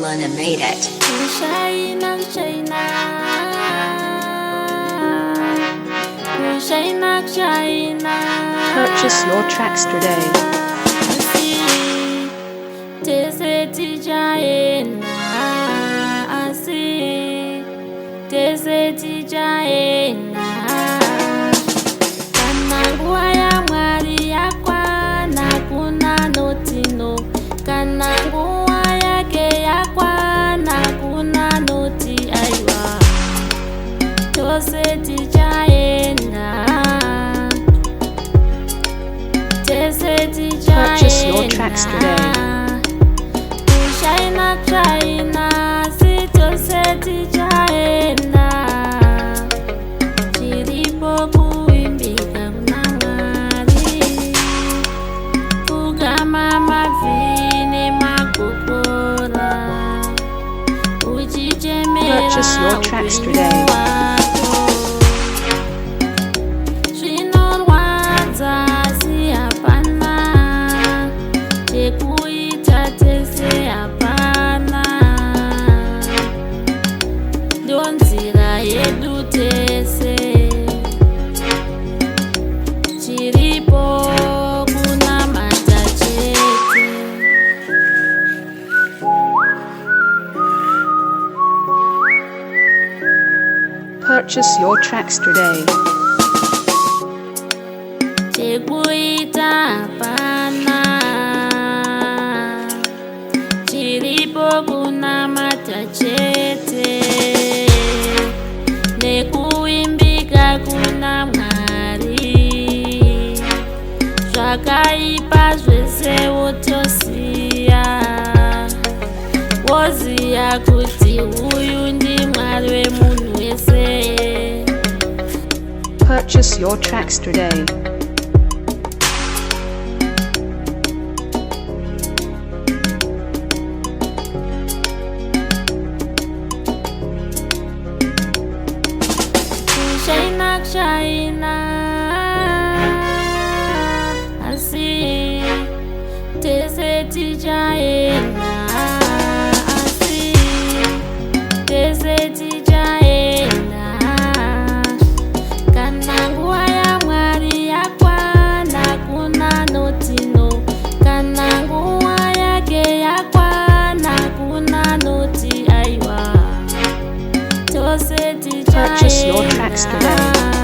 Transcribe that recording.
Luna made it. Kushaina, Kushaina, Kushaina, Kushaina. Purchase your tracks today. Kana nguwa ya Mwari yakwana kuna notino, kana nguwa yake yakwana kuna noti aiwa, tose tichaenda, tese tichaenda. Purchase your tracks today. Kushaina, Kushaina, sitose tichaenda. Chiripo kuimbika kuna Mwari, kugama mavine makokora, uchichemera Purchase your tracks today. Zvinorwadza si hapana, chekuita tese hapana, ndonzira yedu tese, chiripo kuna mata chete. Purchase your tracks today. Chekuita hapana, chiripo kuna mata chete, nekuimbika kuna Mwari, zvakaipa zvese wotosiya, woziya kuti uyu ndi Mwari wemunhu wese. Purchase your tracks today. Kushaina, Kushaina, asi tese tichaenda, asi tese tichaenda. Kana nguwa ya Mwari yakwana kuna notino, kana nguwa yake yakwana kuna noti aiwa, tose tichaenda. Purchase your tracks today.